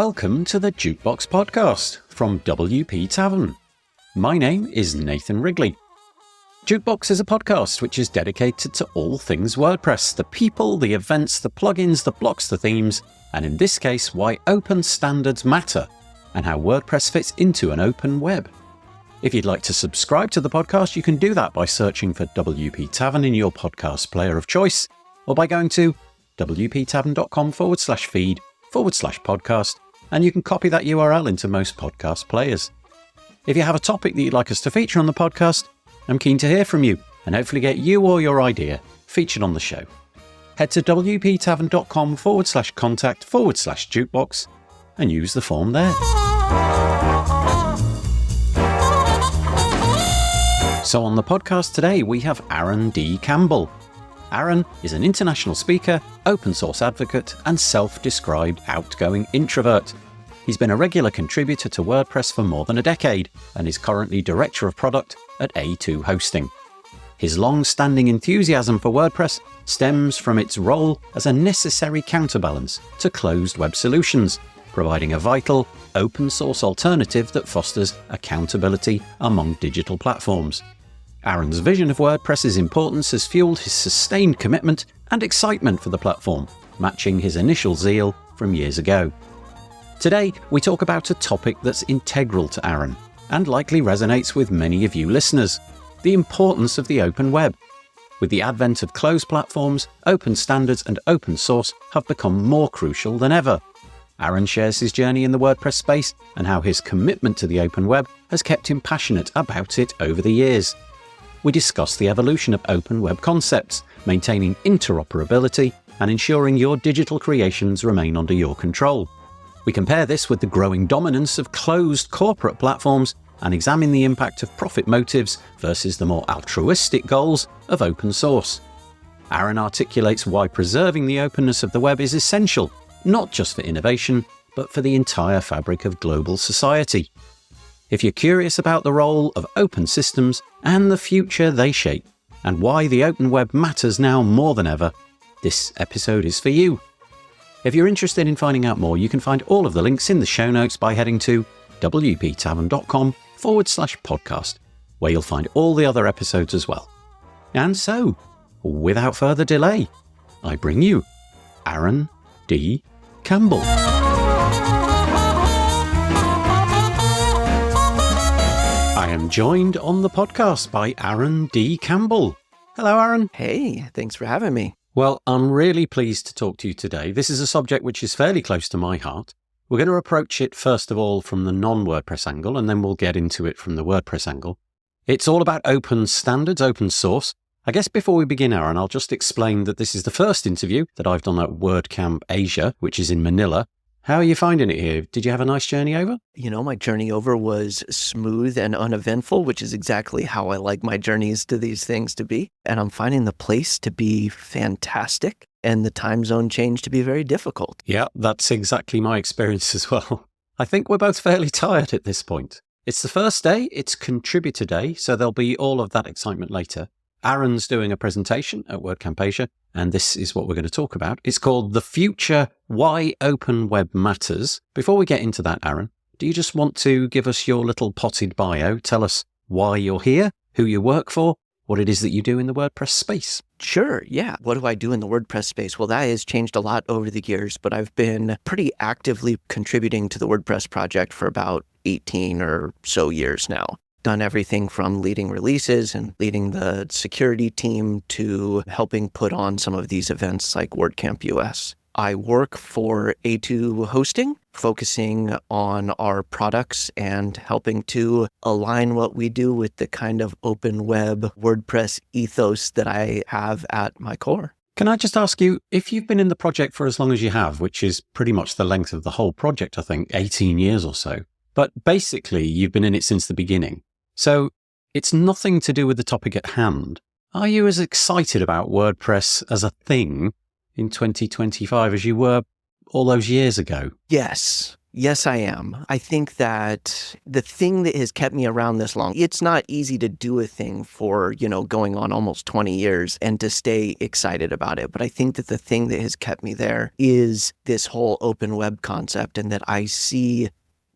Welcome to the Jukebox Podcast from WP Tavern. My name is Nathan Wrigley. Jukebox is a podcast which is dedicated to all things WordPress, the people, the events, the plugins, the blocks, the themes, and in this case, why open standards matter and how WordPress fits into an open web. If you'd like to subscribe to the podcast, you can do that by searching for WP Tavern in your podcast player of choice, or by going to wptavern.com/feed/podcast, and you can copy that URL into most podcast players. If you have a topic that you'd like us to feature on the podcast, I'm keen to hear from you and hopefully get you or your idea featured on the show. Head to wptavern.com/contact/jukebox and use the form there. So on the podcast today, we have Aaron D. Campbell. Aaron is an international speaker, open source advocate, and self-described outgoing introvert. He's been a regular contributor to WordPress for more than a decade and is currently Director of Product at A2 Hosting. His long-standing enthusiasm for WordPress stems from its role as a necessary counterbalance to closed web solutions, providing a vital, open source alternative that fosters accountability among digital platforms. Aaron's vision of WordPress's importance has fueled his sustained commitment and excitement for the platform, matching his initial zeal from years ago. Today, we talk about a topic that's integral to Aaron and likely resonates with many of you listeners: the importance of the open web. With the advent of closed platforms, open standards and open source have become more crucial than ever. Aaron shares his journey in the WordPress space and how his commitment to the open web has kept him passionate about it over the years. We discuss the evolution of open web concepts, maintaining interoperability, and ensuring your digital creations remain under your control. We compare this with the growing dominance of closed corporate platforms and examine the impact of profit motives versus the more altruistic goals of open source. Aaron articulates why preserving the openness of the web is essential, not just for innovation, but for the entire fabric of global society. If you're curious about the role of open systems and the future they shape, and why the open web matters now more than ever, this episode is for you. If you're interested in finding out more, you can find all of the links in the show notes by heading to wptavern.com/podcast, where you'll find all the other episodes as well. And so, without further delay, I bring you Aaron D. Campbell. I am joined on the podcast by Aaron D. Campbell. Hello, Aaron. Hey, thanks for having me. Well, I'm really pleased to talk to you today. This is a subject which is fairly close to my heart. We're going to approach it first of all from the non-WordPress angle, and then we'll get into it from the WordPress angle. It's all about open standards, open source. I guess before we begin, Aaron, I'll just explain that this is the first interview that I've done at WordCamp Asia, which is in Manila. How are you finding it here? Did you have a nice journey over? My journey over was smooth and uneventful, which is exactly how I like my journeys to these things to be. And I'm finding the place to be fantastic and the time zone change to be very difficult. Yeah, that's exactly my experience as well. I think we're both fairly tired at this point. It's the first day, it's contributor day, so there'll be all of that excitement later. Aaron's doing a presentation at WordCamp Asia, and this is what we're going to talk about. It's called The Future, Why Open Web Matters. Before we get into that, Aaron, do you just want to give us your little potted bio? Tell us why you're here, who you work for, what it is that you do in the WordPress space. Sure, yeah. What do I do in the WordPress space? Well, that has changed a lot over the years, but I've been pretty actively contributing to the WordPress project for about 18 or so years now. Done everything from leading releases and leading the security team to helping put on some of these events like WordCamp US. I work for A2 Hosting, focusing on our products and helping to align what we do with the kind of open web WordPress ethos that I have at my core. Can I just ask you, if you've been in the project for as long as you have, which is pretty much the length of the whole project, I think, 18 years or so, but basically you've been in it since the beginning. So it's nothing to do with the topic at hand. Are you as excited about WordPress as a thing in 2025 as you were all those years ago? Yes. Yes, I am. I think that the thing that has kept me around this long, it's not easy to do a thing for, going on almost 20 years and to stay excited about it. But I think that the thing that has kept me there is this whole open web concept, and that I see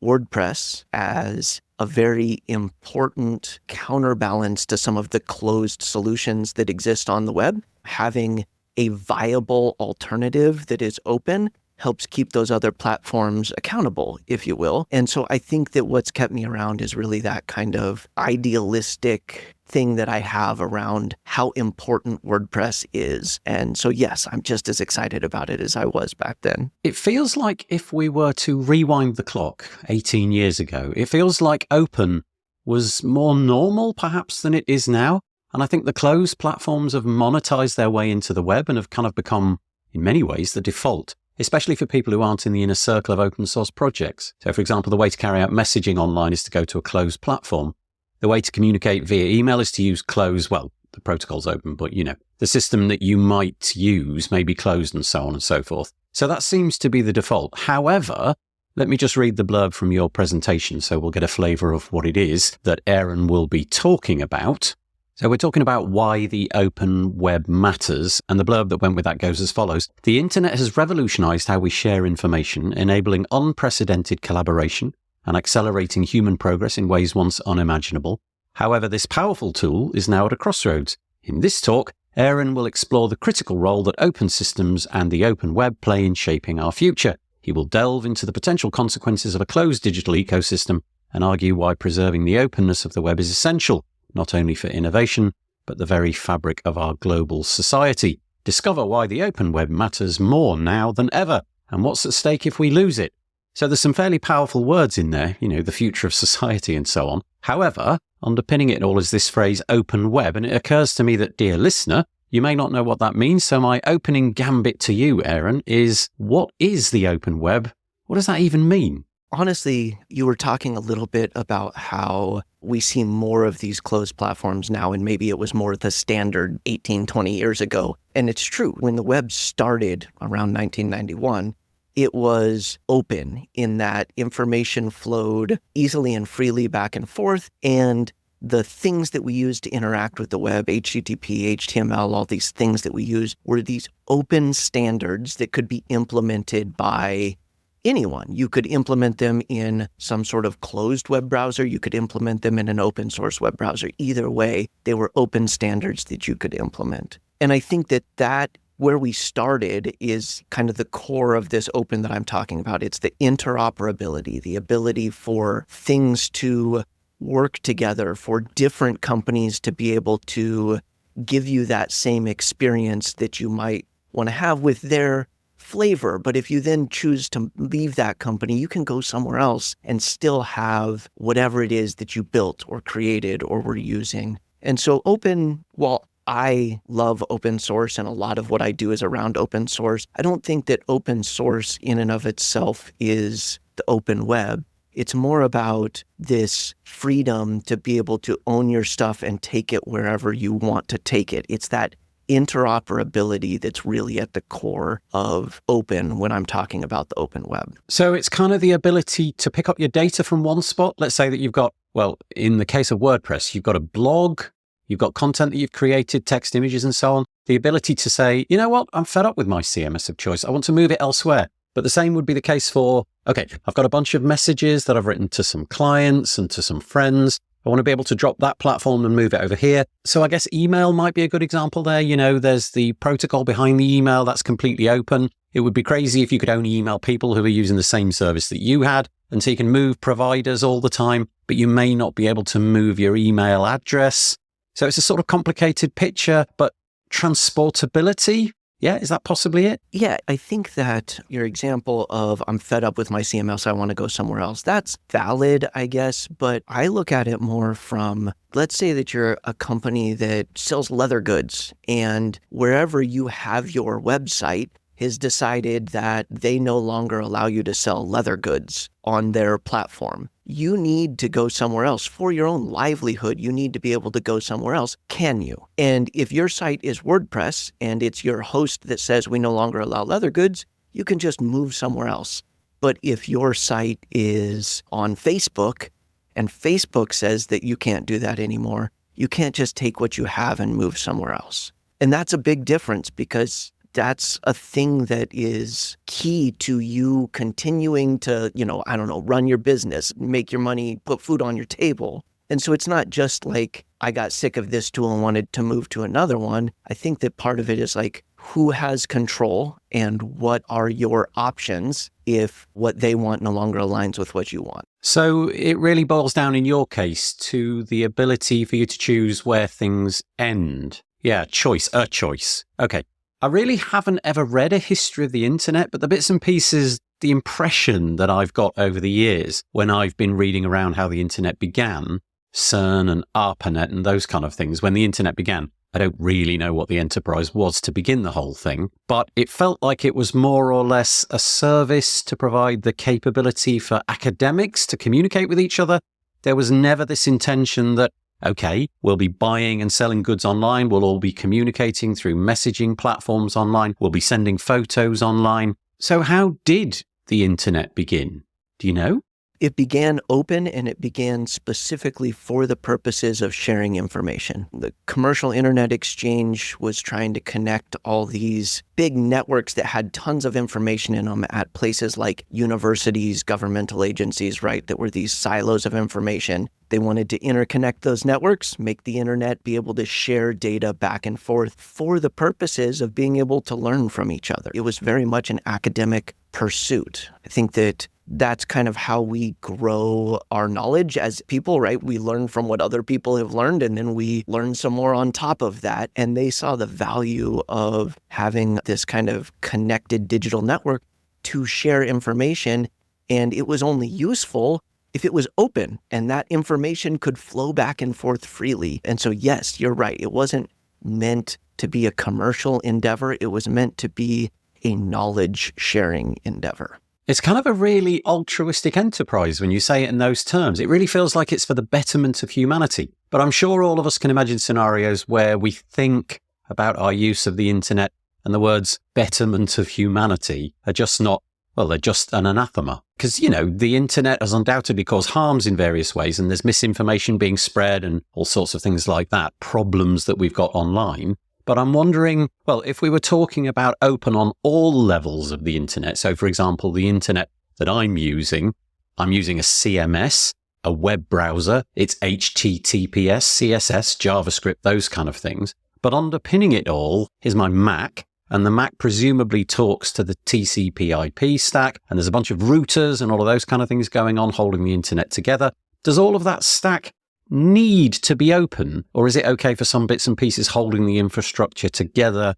WordPress as a very important counterbalance to some of the closed solutions that exist on the web. Having a viable alternative that is open helps keep those other platforms accountable, if you will. And so I think that what's kept me around is really that kind of idealistic thing that I have around how important WordPress is. And so, yes, I'm just as excited about it as I was back then. It feels like if we were to rewind the clock 18 years ago, it feels like open was more normal perhaps than it is now. And I think the closed platforms have monetized their way into the web and have kind of become, in many ways, the default, especially for people who aren't in the inner circle of open source projects. So, for example, the way to carry out messaging online is to go to a closed platform. The way to communicate via email is to use closed, well, the protocol's open, but the system that you might use may be closed and so on and so forth. So that seems to be the default. However, let me just read the blurb from your presentation so we'll get a flavor of what it is that Aaron will be talking about. So we're talking about why the open web matters, and the blurb that went with that goes as follows. The internet has revolutionized how we share information, enabling unprecedented collaboration and accelerating human progress in ways once unimaginable. However, this powerful tool is now at a crossroads. In this talk, Aaron will explore the critical role that open systems and the open web play in shaping our future. He will delve into the potential consequences of a closed digital ecosystem and argue why preserving the openness of the web is essential, not only for innovation, but the very fabric of our global society. Discover why the open web matters more now than ever, and what's at stake if we lose it. So there's some fairly powerful words in there, the future of society and so on. However, underpinning it all is this phrase open web, and it occurs to me that, dear listener, you may not know what that means. So my opening gambit to you, Aaron, is what is the open web? What does that even mean? Honestly, you were talking a little bit about how we see more of these closed platforms now, and maybe it was more the standard 18, 20 years ago. And it's true. When the web started around 1991, it was open in that information flowed easily and freely back and forth. And the things that we use to interact with the web, HTTP, HTML, all these things that we use were these open standards that could be implemented by anyone. You could implement them in some sort of closed web browser. You could implement them in an open source web browser. Either way, they were open standards that you could implement. And I think that where we started is kind of the core of this open that I'm talking about. It's the interoperability, the ability for things to work together, for different companies to be able to give you that same experience that you might want to have with their flavor. But if you then choose to leave that company, you can go somewhere else and still have whatever it is that you built or created or were using. And so open, while I love open source and a lot of what I do is around open source, I don't think that open source in and of itself is the open web. It's more about this freedom to be able to own your stuff and take it wherever you want to take it. It's that interoperability that's really at the core of open when I'm talking about the open web. So it's kind of the ability to pick up your data from one spot. Let's say that you've got, well, in the case of WordPress, you've got a blog, you've got content that you've created, text, images, and so on. The ability to say, you know what, I'm fed up with my CMS of choice. I want to move it elsewhere. But the same would be the case for, okay, I've got a bunch of messages that I've written to some clients and to some friends. I want to be able to drop that platform and move it over here. So I guess email might be a good example there. There's the protocol behind the email that's completely open. It would be crazy if you could only email people who are using the same service that you had. And so you can move providers all the time, but you may not be able to move your email address. So it's a sort of complicated picture, but transportability, yeah, is that possibly it? Yeah, I think that your example of I'm fed up with my CMS, I want to go somewhere else, that's valid, I guess. But I look at it more from, let's say that you're a company that sells leather goods, and wherever you have your website has decided that they no longer allow you to sell leather goods on their platform. You need to go somewhere else. For your own livelihood, you need to be able to go somewhere else. Can you? And if your site is WordPress and it's your host that says we no longer allow leather goods, you can just move somewhere else. But if your site is on Facebook and Facebook says that you can't do that anymore, you can't just take what you have and move somewhere else. And that's a big difference because that's a thing that is key to you continuing to, run your business, make your money, put food on your table. And so it's not just like, I got sick of this tool and wanted to move to another one. I think that part of it is like, who has control and what are your options if what they want no longer aligns with what you want? So it really boils down in your case to the ability for you to choose where things end. Yeah, a choice. Okay. I really haven't ever read a history of the internet, but the bits and pieces, the impression that I've got over the years when I've been reading around how the internet began, CERN and ARPANET and those kind of things, when the internet began, I don't really know what the enterprise was to begin the whole thing, but it felt like it was more or less a service to provide the capability for academics to communicate with each other. There was never this intention that, okay, we'll be buying and selling goods online, we'll all be communicating through messaging platforms online, we'll be sending photos online. So how did the internet begin? Do you know? It began open and it began specifically for the purposes of sharing information. The commercial internet exchange was trying to connect all these big networks that had tons of information in them at places like universities, governmental agencies, right? That were these silos of information. They wanted to interconnect those networks, make the internet be able to share data back and forth for the purposes of being able to learn from each other. It was very much an academic pursuit. I think that that's kind of how we grow our knowledge as people, right? We learn from what other people have learned, and then we learn some more on top of that. And they saw the value of having this kind of connected digital network to share information. And it was only useful if it was open and that information could flow back and forth freely. And so, yes, you're right. It wasn't meant to be a commercial endeavor. It was meant to be a knowledge sharing endeavor. It's kind of a really altruistic enterprise when you say it in those terms. It really feels like it's for the betterment of humanity. But I'm sure all of us can imagine scenarios where we think about our use of the internet and the words betterment of humanity are just not, well, they're just an anathema. Because, the internet has undoubtedly caused harms in various ways, and there's misinformation being spread and all sorts of things like that, problems that we've got online. But I'm wondering, well, if we were talking about open on all levels of the internet, so for example, the internet that I'm using a CMS, a web browser, it's HTTPS, CSS, JavaScript, those kind of things. But underpinning it all is my Mac, and the Mac presumably talks to the TCP/IP stack, and there's a bunch of routers and all of those kind of things going on holding the internet together. Does all of that stack need to be open, or is it okay for some bits and pieces holding the infrastructure together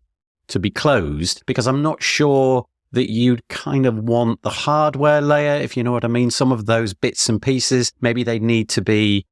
to be closed? Because I'm not sure that you'd kind of want the hardware layer, if you know what I mean. Some of those bits and pieces, maybe they need to be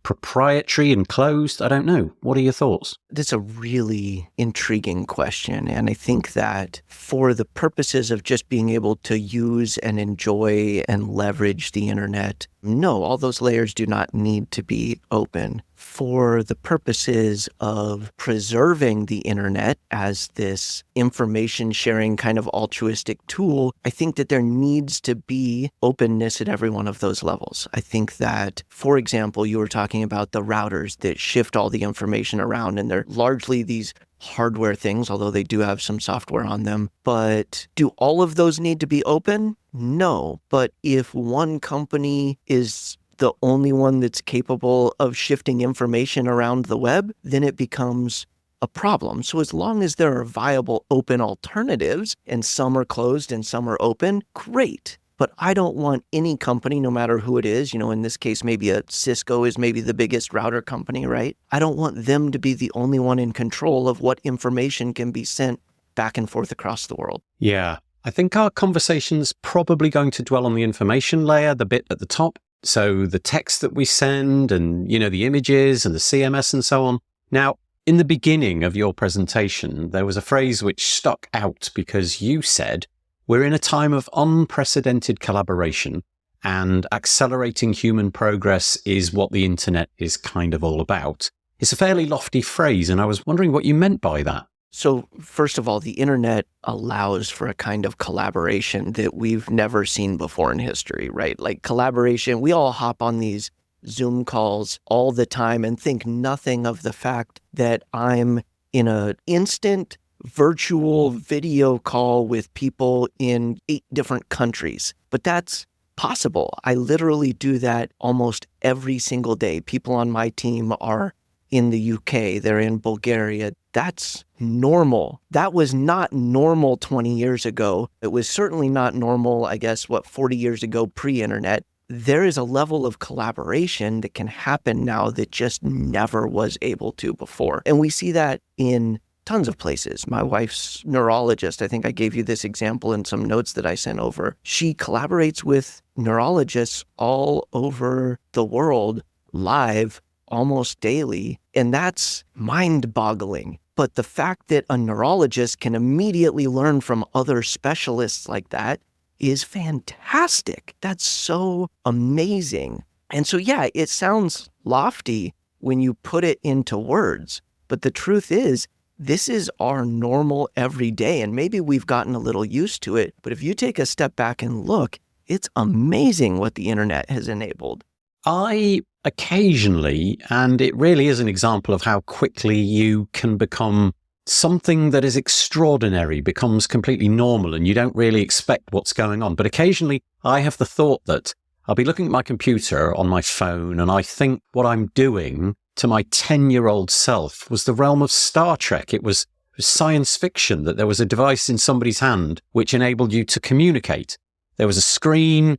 proprietary and closed. I don't know. What are your thoughts? That's a really intriguing question. And I think that for the purposes of just being able to use and enjoy and leverage the internet, no, all those layers do not need to be open. For the purposes of preserving the internet as this information sharing kind of altruistic tool, I think that there needs to be openness at every one of those levels. I think that, for example, you were talking about the routers that shift all the information around, and they're largely these hardware things, although they do have some software on them. But do all of those need to be open? No. But if one company is the only one that's capable of shifting information around the web, then it becomes a problem. So as long as there are viable open alternatives, and some are closed and some are open, great. But I don't want any company, no matter who it is, in this case, maybe a Cisco is maybe the biggest router company, right? I don't want them to be the only one in control of what information can be sent back and forth across the world. Yeah, I think our conversation's probably going to dwell on the information layer, the bit at the top. So the text that we send and, the images and the CMS and so on. Now, in the beginning of your presentation, there was a phrase which stuck out because you said, we're in a time of unprecedented collaboration, and accelerating human progress is what the internet is kind of all about. It's a fairly lofty phrase, and I was wondering what you meant by that. So first of all, the internet allows for a kind of collaboration that we've never seen before in history, right? Like collaboration, we all hop on these Zoom calls all the time and think nothing of the fact that I'm in an instant virtual video call with people in 8 different countries. But that's possible. I literally do that almost every single day. People on my team are in the UK, they're in Bulgaria. That's normal. That was not normal 20 years ago. It was certainly not normal, 40 years ago pre-internet. There is a level of collaboration that can happen now that just never was able to before. And we see that in tons of places. My wife's neurologist, I think I gave you this example in some notes that I sent over. She collaborates with neurologists all over the world live almost daily, and that's mind-boggling. But the fact that a neurologist can immediately learn from other specialists like that is fantastic. That's so amazing. And so, yeah, it sounds lofty when you put it into words, but the truth is, this is our normal everyday, and maybe we've gotten a little used to it, but if you take a step back and look, it's amazing what the internet has enabled. I occasionally, and it really is an example of how quickly you can become something that is extraordinary, becomes completely normal, and you don't really expect what's going on. But occasionally I have the thought that I'll be looking at my computer on my phone and I think what I'm doing to my 10-year-old self was the realm of Star Trek. It was science fiction, that there was a device in somebody's hand which enabled you to communicate. There was a screen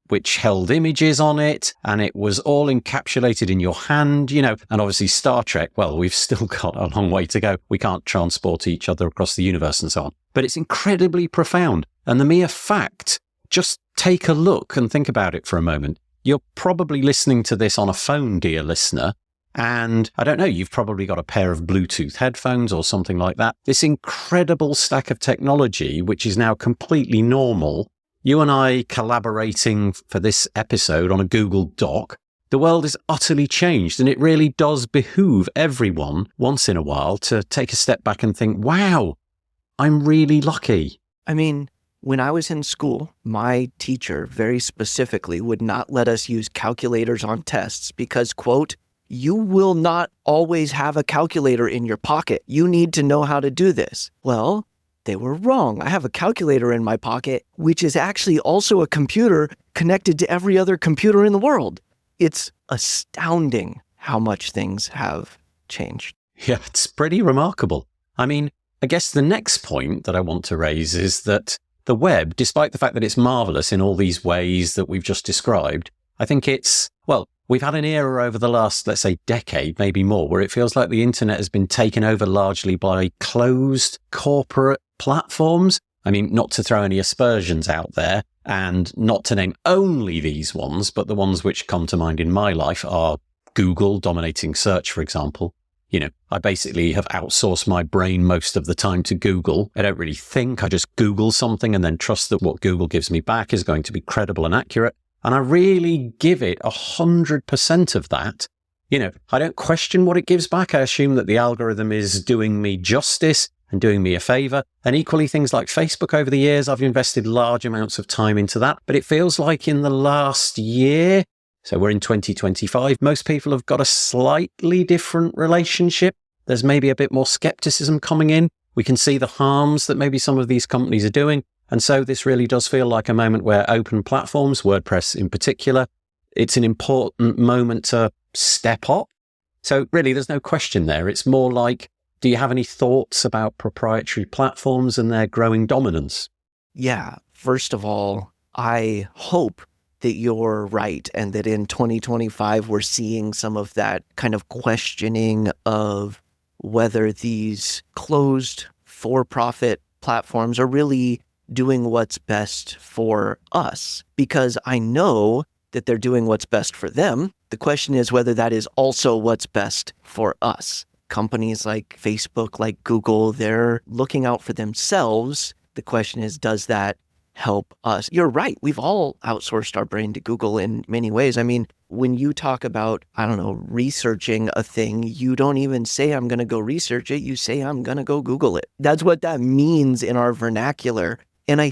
which held images on it, and it was all encapsulated in your hand, and obviously Star Trek, well, we've still got a long way to go. We can't transport each other across the universe and so on. But it's incredibly profound. And the mere fact, just take a look and think about it for a moment. You're probably listening to this on a phone, dear listener, and I don't know, you've probably got a pair of Bluetooth headphones or something like that. This incredible stack of technology, which is now completely normal, you and I collaborating for this episode on a Google Doc, the world is utterly changed, and it really does behoove everyone once in a while to take a step back and think, wow, I'm really lucky. I mean, when I was in school, my teacher very specifically would not let us use calculators on tests because, quote, you will not always have a calculator in your pocket. You need to know how to do this. Well, they were wrong. I have a calculator in my pocket, which is actually also a computer connected to every other computer in the world. It's astounding how much things have changed. Yeah, it's pretty remarkable. I mean, I guess the next point that I want to raise is that the web, despite the fact that it's marvelous in all these ways that we've just described, I think we've had an era over the last, let's say, decade, maybe more, where it feels like the internet has been taken over largely by closed corporate platforms. I mean, not to throw any aspersions out there and not to name only these ones, but the ones which come to mind in my life are Google dominating search, for example. I basically have outsourced my brain most of the time to Google. I don't really think. I just Google something and then trust that what Google gives me back is going to be credible and accurate. And I really give it 100% of that. I don't question what it gives back. I assume that the algorithm is doing me justice and doing me a favor. And equally, things like Facebook over the years, I've invested large amounts of time into that. But it feels like in the last year, so we're in 2025, most people have got a slightly different relationship. There's maybe a bit more skepticism coming in. We can see the harms that maybe some of these companies are doing. And so this really does feel like a moment where open platforms, WordPress in particular, it's an important moment to step up. So really, there's no question there. It's more like, do you have any thoughts about proprietary platforms and their growing dominance? Yeah. First of all, I hope that you're right and that in 2025, we're seeing some of that kind of questioning of whether these closed for-profit platforms are really doing what's best for us. Because I know that they're doing what's best for them. The question is whether that is also what's best for us. Companies like Facebook, like Google, they're looking out for themselves. The question is, does that help us. You're right. We've all outsourced our brain to Google in many ways. I mean, when you talk about, I don't know, researching a thing, you don't even say, I'm going to go research it. You say, I'm going to go Google it. That's what that means in our vernacular. And I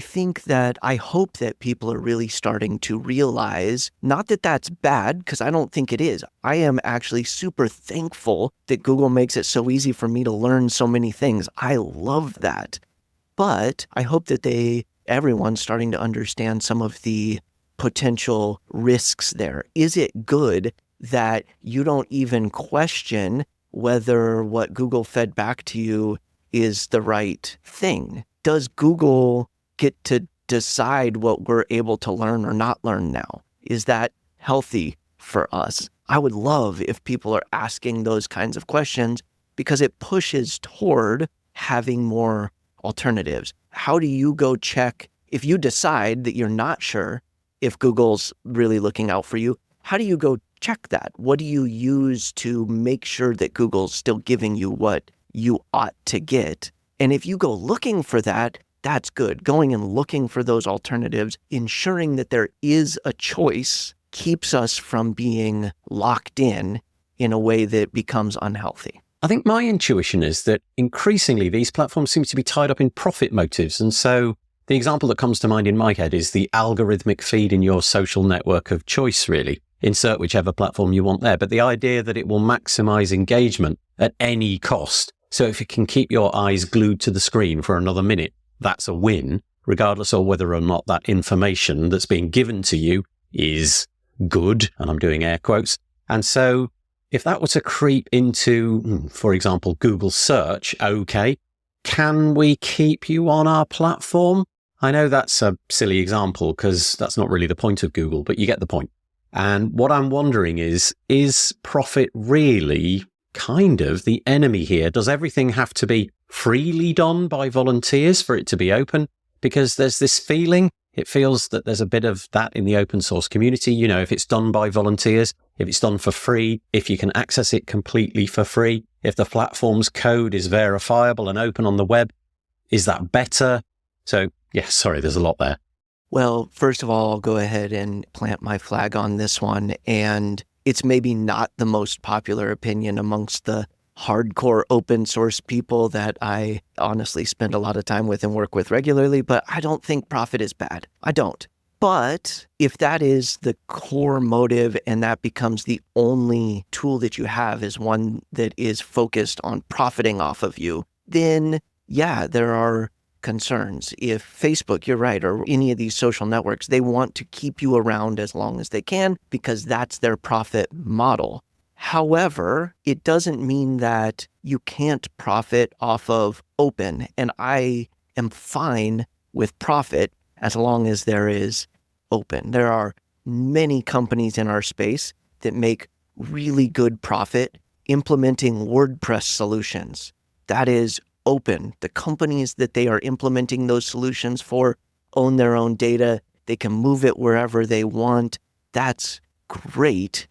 hope that people are really starting to realize, not that that's bad, because I don't think it is. I am actually super thankful that Google makes it so easy for me to learn so many things. I love that. But I hope that everyone's starting to understand some of the potential risks there. Is it good that you don't even question whether what Google fed back to you is the right thing? Does Google get to decide what we're able to learn or not learn now? Is that healthy for us? I would love if people are asking those kinds of questions, because it pushes toward having more alternatives. How do you go check if you decide that you're not sure if Google's really looking out for you? How do you go check that? What do you use to make sure that Google's still giving you what you ought to get? And if you go looking for that, that's good. Going and looking for those alternatives, ensuring that there is a choice, keeps us from being locked in a way that becomes unhealthy. I think my intuition is that increasingly these platforms seem to be tied up in profit motives. And so the example that comes to mind in my head is the algorithmic feed in your social network of choice, really. Insert whichever platform you want there. But the idea that it will maximize engagement at any cost. So if it can keep your eyes glued to the screen for another minute, that's a win, regardless of whether or not that information that's being given to you is good, and I'm doing air quotes. And so if that were to creep into, for example, Google search, okay, can we keep you on our platform? I know that's a silly example because that's not really the point of Google, but you get the point. And what I'm wondering is profit really kind of the enemy here? Does everything have to be freely done by volunteers for it to be open? Because there's this feeling, it feels that there's a bit of that in the open source community. You know, if it's done by volunteers, if it's done for free, if you can access it completely for free, if the platform's code is verifiable and open on the web, is that better? So, yeah, sorry, there's a lot there. Well, first of all, I'll go ahead and plant my flag on this one. And it's maybe not the most popular opinion amongst the hardcore open source people that I honestly spend a lot of time with and work with regularly, but I don't think profit is bad. I don't. But if that is the core motive and that becomes the only tool that you have is one that is focused on profiting off of you, then yeah, there are concerns. If Facebook, you're right, or any of these social networks, they want to keep you around as long as they can because that's their profit model. However, it doesn't mean that you can't profit off of open. And I am fine with profit as long as there is open. There are many companies in our space that make really good profit implementing WordPress solutions. That is open. The companies that they are implementing those solutions for own their own data. They can move it wherever they want. That's great,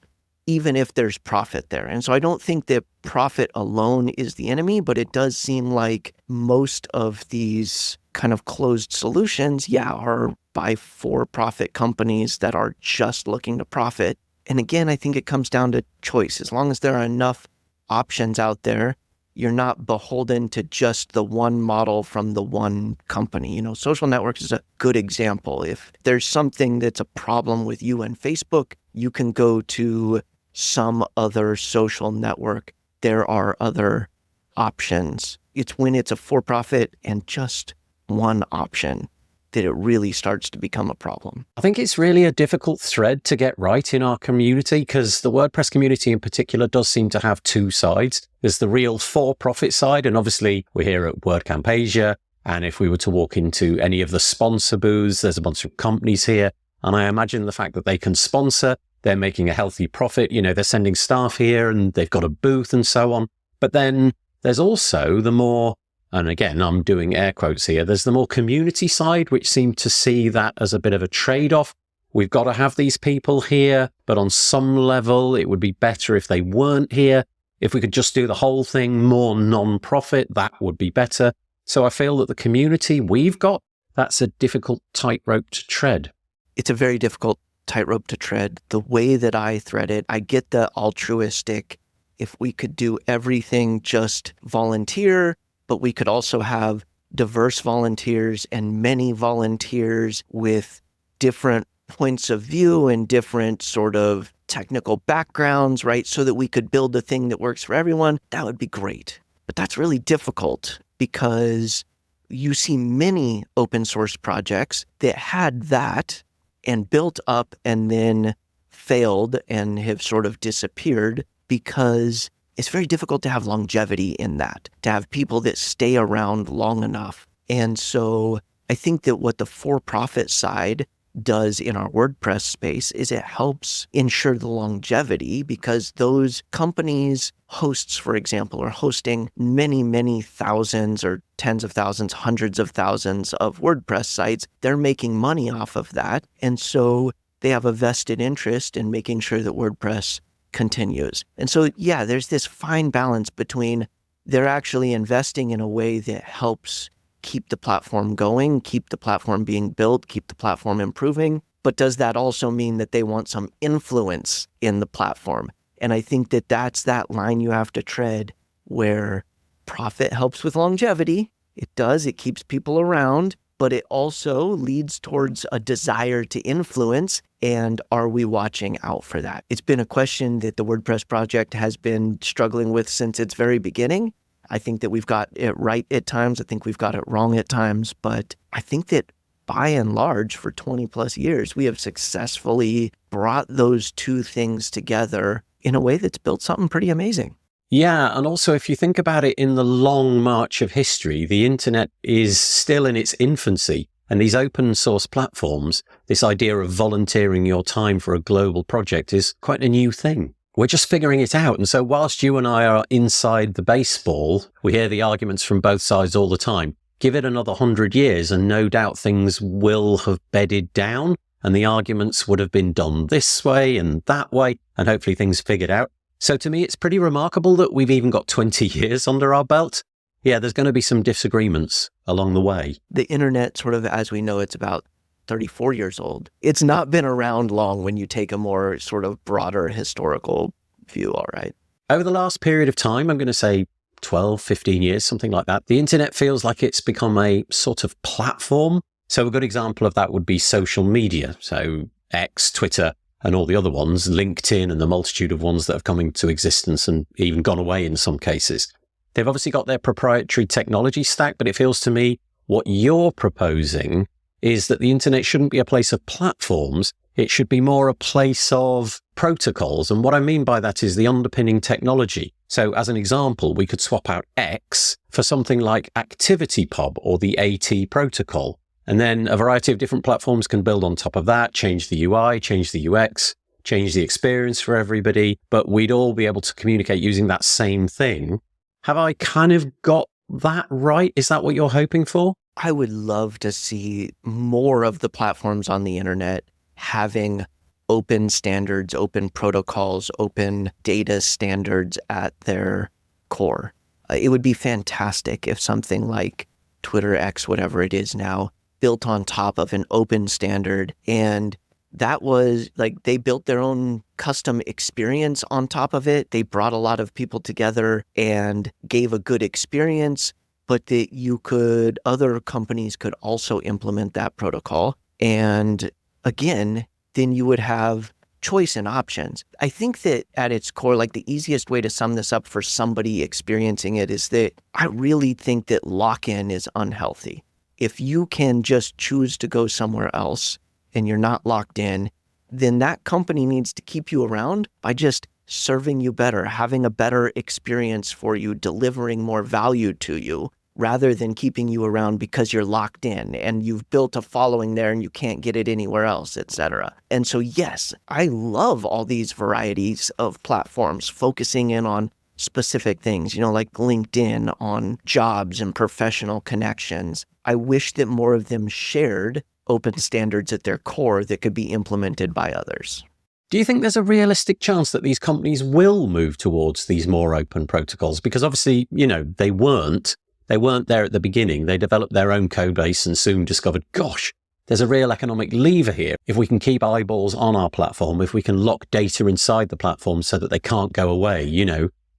even if there's profit there. And so I don't think that profit alone is the enemy, but it does seem like most of these kind of closed solutions, are by for-profit companies that are just looking to profit. And again, I think it comes down to choice. As long as there are enough options out there, you're not beholden to just the one model from the one company. You know, social networks is a good example. If there's something that's a problem with you and Facebook, you can go to some other social network. There are other options. It's when it's a for-profit and just one option that it really starts to become a problem. I think it's really a difficult thread to get right in our community because the WordPress community in particular does seem to have two sides. There's the real for-profit side, and obviously we're here at WordCamp Asia, and if we were to walk into any of the sponsor booths, there's a bunch of companies here, and I imagine the fact that they can sponsor, they're making a healthy profit, you know, they're sending staff here and they've got a booth and so on. But then there's also the more, and again, I'm doing air quotes here, there's the more community side, which seem to see that as a bit of a trade-off. We've got to have these people here, but on some level, it would be better if they weren't here. If we could just do the whole thing more non-profit, that would be better. So I feel that the community we've got that's a difficult tightrope to tread. It's a very difficult tightrope to tread. The way that I thread it, I get the altruistic. If we could do everything just volunteer, but we could also have diverse volunteers and many volunteers with different points of view and different sort of technical backgrounds, right? So that we could build a thing that works for everyone, that would be great. But that's really difficult because you see many open source projects that had that and built up and then failed and have sort of disappeared because it's very difficult to have longevity in that, to have people that stay around long enough. And so I think that what the for-profit side does in our WordPress space is it helps ensure the longevity because those companies, hosts, for example, are hosting many, many thousands or tens of thousands, hundreds of thousands of WordPress sites. They're making money off of that. And so they have a vested interest in making sure that WordPress continues. And so, yeah, there's this fine balance between they're actually investing in a way that helps keep the platform going, keep the platform being built, keep the platform improving. But does that also mean that they want some influence in the platform? And I think that that's that line you have to tread where profit helps with longevity. It does. It keeps people around, but it also leads towards a desire to influence. And are we watching out for that? It's been a question that the WordPress project has been struggling with since its very beginning. I think that we've got it right at times. I think we've got it wrong at times. But I think that by and large, for 20 plus years, we have successfully brought those two things together in a way that's built something pretty amazing. Yeah, and also if you think about it in the long march of history, the internet is still in its infancy. And these open source platforms, this idea of volunteering your time for a global project is quite a new thing. We're just figuring it out. And so whilst you and I are inside the baseball, we hear the arguments from both sides all the time. Give it another 100 years and no doubt things will have bedded down and the arguments would have been done this way and that way and hopefully things figured out. So to me, it's pretty remarkable that we've even got 20 years under our belt. Yeah, there's going to be some disagreements along the way. The internet, sort of as we know, it's about 34 years old. It's not been around long when you take a more sort of broader historical view, all right? Over the last period of time, I'm going to say 12, 15 years, something like that, the internet feels like it's become a sort of platform. So a good example of that would be social media. So X, Twitter, and all the other ones, LinkedIn and the multitude of ones that have come into existence and even gone away in some cases. They've obviously got their proprietary technology stack, but it feels to me what you're proposing is that the internet shouldn't be a place of platforms. It should be more a place of protocols. And what I mean by that is the underpinning technology. So as an example, we could swap out X for something like ActivityPub or the AT protocol. And then a variety of different platforms can build on top of that, change the UI, change the UX, change the experience for everybody. But we'd all be able to communicate using that same thing. Have I kind of got that right? Is that what you're hoping for? I would love to see more of the platforms on the internet having open standards, open protocols, open data standards at their core. It would be fantastic if something like Twitter, X, whatever it is now, built on top of an open standard. And that was like they built their own custom experience on top of it. They brought a lot of people together and gave a good experience, but that other companies could also implement that protocol. And again, then you would have choice and options. I think that at its core, like the easiest way to sum this up for somebody experiencing it is that I really think that lock-in is unhealthy. If you can just choose to go somewhere else and you're not locked in, then that company needs to keep you around by just serving you better, having a better experience for you, delivering more value to you, rather than keeping you around because you're locked in and you've built a following there and you can't get it anywhere else, etc. And so, yes, I love all these varieties of platforms focusing in on specific things, like LinkedIn on jobs and professional connections. I wish that more of them shared open standards at their core that could be implemented by others. Do you think there's a realistic chance that these companies will move towards these more open protocols? Because obviously, they weren't. They weren't there at the beginning. They developed their own code base and soon discovered, gosh, there's a real economic lever here. If we can keep eyeballs on our platform, if we can lock data inside the platform so that they can't go away,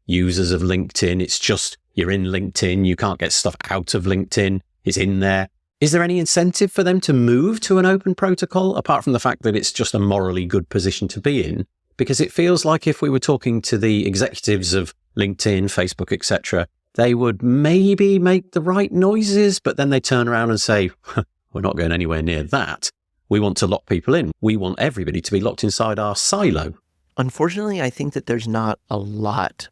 users of LinkedIn, it's just you're in LinkedIn, you can't get stuff out of LinkedIn, it's in there. Is there any incentive for them to move to an open protocol, apart from the fact that it's just a morally good position to be in? Because it feels like if we were talking to the executives of LinkedIn, Facebook, etc., they would maybe make the right noises, but then they turn around and say, we're not going anywhere near that. We want to lock people in. We want everybody to be locked inside our silo. Unfortunately, I think that there's not a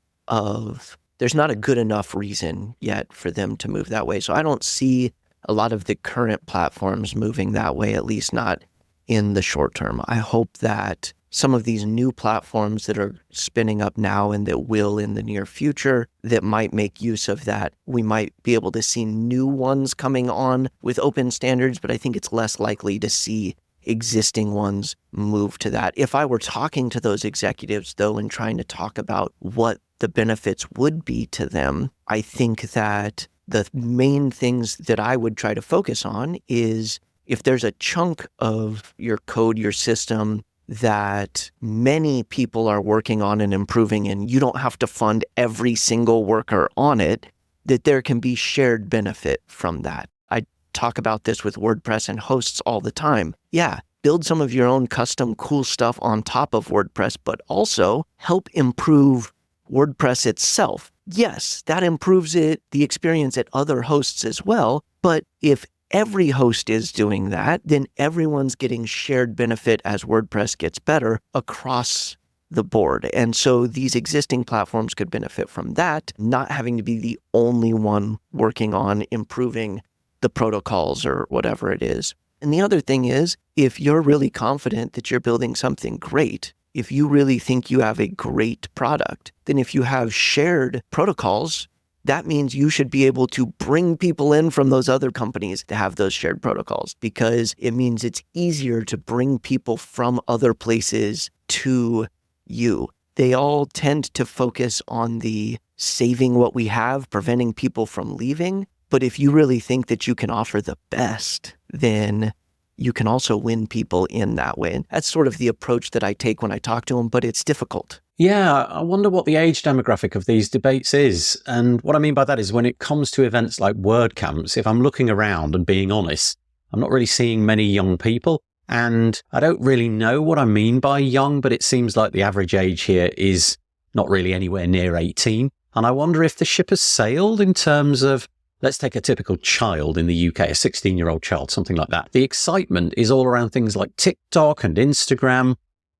good enough reason yet for them to move that way. So I don't see a lot of the current platforms moving that way, at least not in the short term. I hope that some of these new platforms that are spinning up now and that will in the near future that might make use of that, we might be able to see new ones coming on with open standards, but I think it's less likely to see existing ones move to that. If I were talking to those executives, though, and trying to talk about what the benefits would be to them, I think that the main things that I would try to focus on is if there's a chunk of your code, your system, that many people are working on and improving, and you don't have to fund every single worker on it, that there can be shared benefit from that. I talk about this with WordPress and hosts all the time. Yeah, build some of your own custom cool stuff on top of WordPress, but also help improve WordPress itself. Yes, that improves the experience at other hosts as well, but if every host is doing that, then everyone's getting shared benefit as WordPress gets better across the board. And so these existing platforms could benefit from that, not having to be the only one working on improving the protocols or whatever it is. And the other thing is, if you're really confident that you're building something great, if you really think you have a great product, then if you have shared protocols, that means you should be able to bring people in from those other companies to have those shared protocols, because it means it's easier to bring people from other places to you. They all tend to focus on the saving what we have, preventing people from leaving. But if you really think that you can offer the best, then you can also win people in that way. And that's sort of the approach that I take when I talk to them, but it's difficult. Yeah, I wonder what the age demographic of these debates is. And what I mean by that is when it comes to events like WordCamps, if I'm looking around and being honest, I'm not really seeing many young people. And I don't really know what I mean by young, but it seems like the average age here is not really anywhere near 18. And I wonder if the ship has sailed in terms of, let's take a typical child in the UK, a 16-year-old child, something like that. The excitement is all around things like TikTok and Instagram.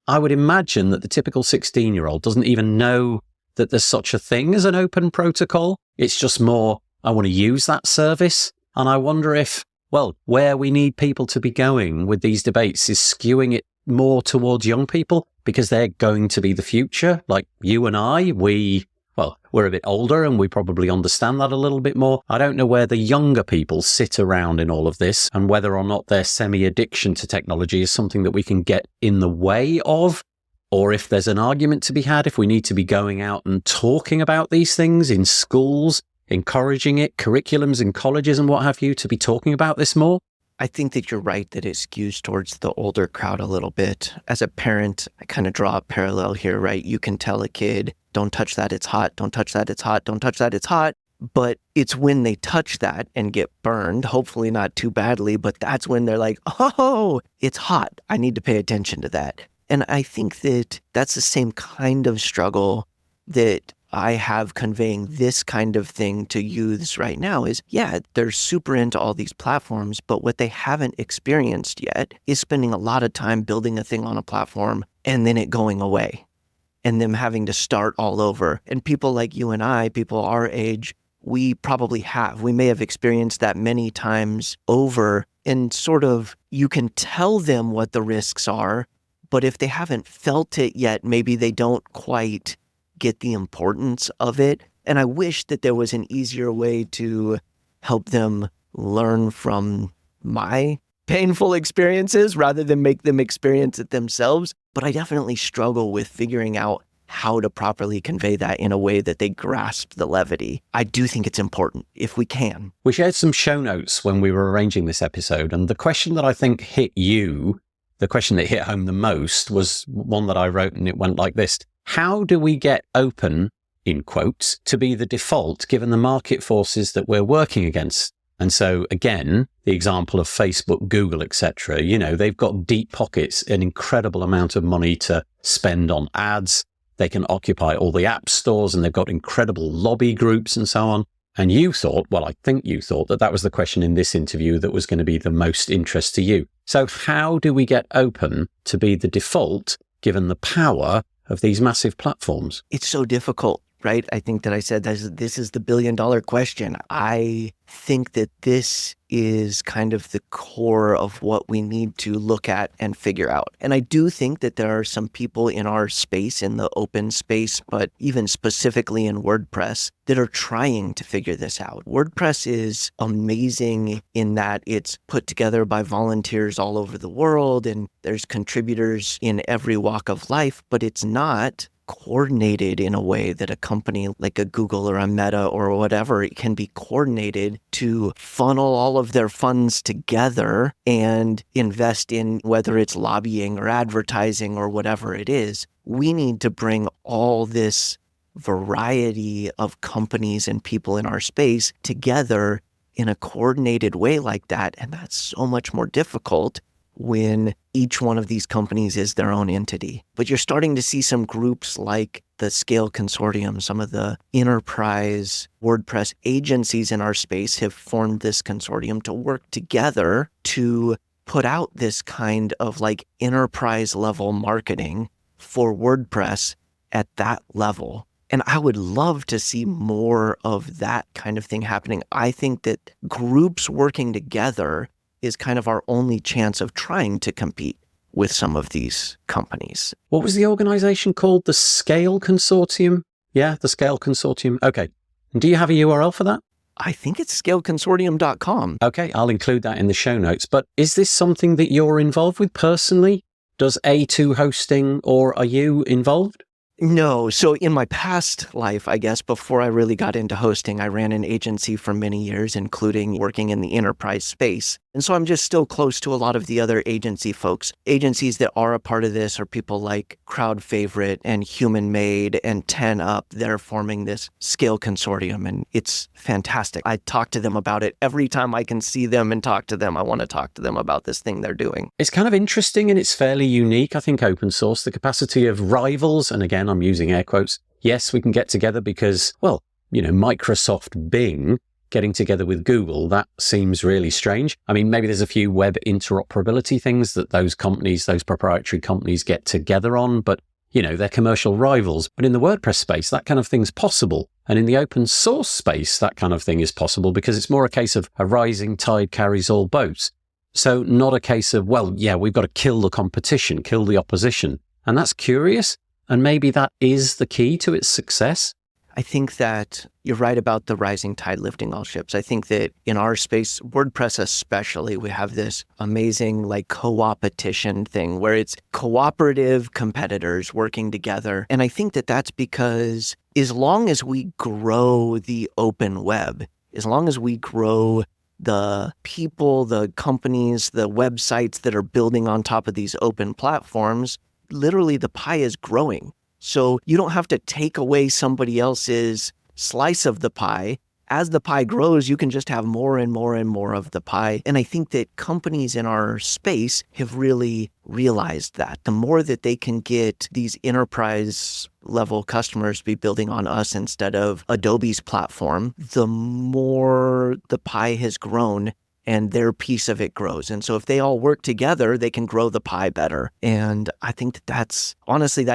I would imagine that the typical 16-year-old doesn't even know that there's such a thing as an open protocol. It's just more, I want to use that service. And I wonder if, where we need people to be going with these debates is skewing it more towards young people, because they're going to be the future. Like you and I, we're a bit older and we probably understand that a little bit more. I don't know where the younger people sit around in all of this and whether or not their semi-addiction to technology is something that we can get in the way of, or if there's an argument to be had, if we need to be going out and talking about these things in schools, encouraging it, curriculums in colleges and what have you, to be talking about this more. I think that you're right that it skews towards the older crowd a little bit. As a parent, I kind of draw a parallel here, right? You can tell a kid, don't touch that, it's hot. Don't touch that, it's hot. Don't touch that, it's hot. But it's when they touch that and get burned, hopefully not too badly, but that's when they're like, oh, it's hot. I need to pay attention to that. And I think that that's the same kind of struggle that I have conveying this kind of thing to youths right now is, yeah, they're super into all these platforms, but what they haven't experienced yet is spending a lot of time building a thing on a platform and then it going away and them having to start all over. And people like you and I, people our age, we may have experienced that many times over, and sort of you can tell them what the risks are, but if they haven't felt it yet, maybe they don't quite get the importance of it. And I wish that there was an easier way to help them learn from my painful experiences rather than make them experience it themselves. But I definitely struggle with figuring out how to properly convey that in a way that they grasp the levity. I do think it's important if we can. We shared some show notes when we were arranging this episode, and the question that I think the question that hit home the most was one that I wrote, and it went like this. How do we get open, in quotes, to be the default given the market forces that we're working against? And so again, the example of Facebook, Google, etc., they've got deep pockets, an incredible amount of money to spend on ads. They can occupy all the app stores, and they've got incredible lobby groups and so on. And I think you thought that was the question in this interview that was going to be the most interest to you. So how do we get open to be the default given the power of these massive platforms? It's so difficult, right? I think that I said this is the billion-dollar question. I think that this is kind of the core of what we need to look at and figure out. And I do think that there are some people in our space, in the open space, but even specifically in WordPress, that are trying to figure this out. WordPress is amazing in that it's put together by volunteers all over the world, and there's contributors in every walk of life, but it's not coordinated in a way that a company like a Google or a Meta or whatever, it can be coordinated to funnel all of their funds together and invest in whether it's lobbying or advertising or whatever it is. We need to bring all this variety of companies and people in our space together in a coordinated way like that. And that's so much more difficult when each one of these companies is their own entity. But you're starting to see some groups like the Scale Consortium, some of the enterprise WordPress agencies in our space have formed this consortium to work together to put out this kind of like enterprise level marketing for WordPress at that level. And I would love to see more of that kind of thing happening. I think that groups working together is kind of our only chance of trying to compete with some of these companies. What was the organization called? The Scale Consortium? Yeah, the Scale Consortium. Okay. And do you have a URL for that? I think it's scaleconsortium.com. Okay, I'll include that in the show notes. But is this something that you're involved with personally? Does A2 hosting, or are you involved? No. So in my past life, I guess, before I really got into hosting, I ran an agency for many years, including working in the enterprise space. And so I'm just still close to a lot of the other agency folks. Agencies that are a part of this are people like Crowd Favorite and Human Made and 10 Up. They're forming this Scale Consortium, and it's fantastic. I talk to them about it every time I can see them and talk to them. I want to talk to them about this thing they're doing. It's kind of interesting and it's fairly unique. I think open source, the capacity of rivals, and again, I'm using air quotes. Yes, we can get together because, Microsoft Bing getting together with Google, that seems really strange. I mean, maybe there's a few web interoperability things that those proprietary companies get together on, but, they're commercial rivals. But in the WordPress space, that kind of thing's possible. And in the open source space, that kind of thing is possible because it's more a case of a rising tide carries all boats. So not a case of, we've got to kill the competition, kill the opposition. And that's curious. And maybe that is the key to its success. I think that you're right about the rising tide lifting all ships. I think that in our space, WordPress especially, we have this amazing co-opetition thing where it's cooperative competitors working together. And I think that that's because as long as we grow the open web, as long as we grow the people, the companies, the websites that are building on top of these open platforms, literally the pie is growing. So you don't have to take away somebody else's slice of the pie. As the pie grows, you can just have more and more and more of the pie. And I think that companies in our space have really realized that. The more that they can get these enterprise level customers be building on us instead of Adobe's platform, the more the pie has grown and their piece of it grows. And so if they all work together, they can grow the pie better. And I think that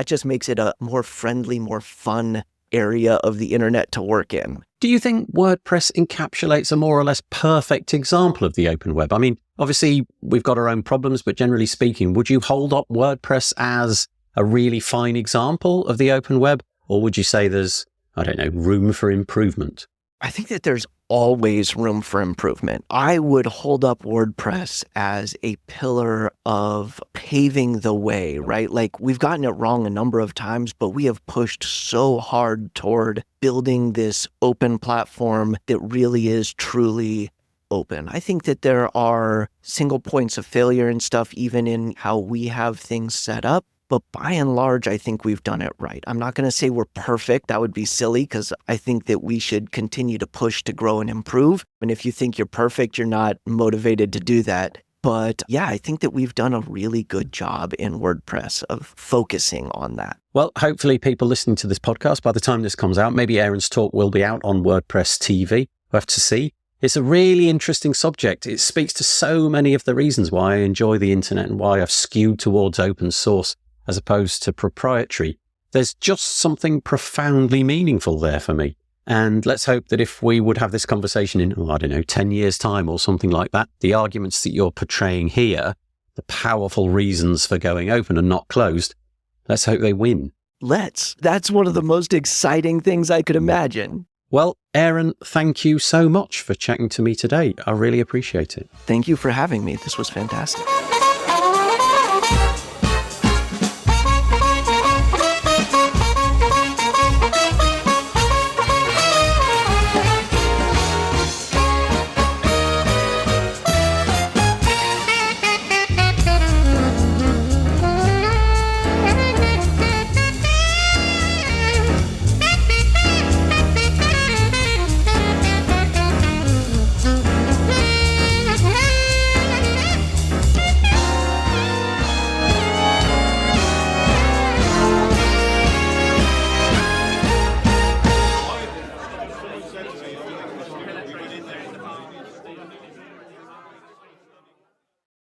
just makes it a more friendly, more fun area of the internet to work in. Do you think WordPress encapsulates a more or less perfect example of the open web? I mean, obviously we've got our own problems, but generally speaking, would you hold up WordPress as a really fine example of the open web? Or would you say there's, room for improvement? I think that there's always room for improvement. I would hold up WordPress as a pillar of paving the way, right? Like, we've gotten it wrong a number of times, but we have pushed so hard toward building this open platform that really is truly open. I think that there are single points of failure and stuff, even in how we have things set up. But by and large, I think we've done it right. I'm not going to say we're perfect. That would be silly, because I think that we should continue to push to grow and improve. And if you think you're perfect, you're not motivated to do that. But yeah, I think that we've done a really good job in WordPress of focusing on that. Well, hopefully people listening to this podcast, by the time this comes out, maybe Aaron's talk will be out on WordPress TV. We'll have to see. It's a really interesting subject. It speaks to so many of the reasons why I enjoy the internet and why I've skewed towards open source as opposed to proprietary. There's just something profoundly meaningful there for me. And let's hope that if we would have this conversation in, 10 years' time or something like that, the arguments that you're portraying here, the powerful reasons for going open and not closed, let's hope they win. That's one of the most exciting things I could imagine. Well, Aaron, thank you so much for chatting to me today. I really appreciate it. Thank you for having me. This was fantastic.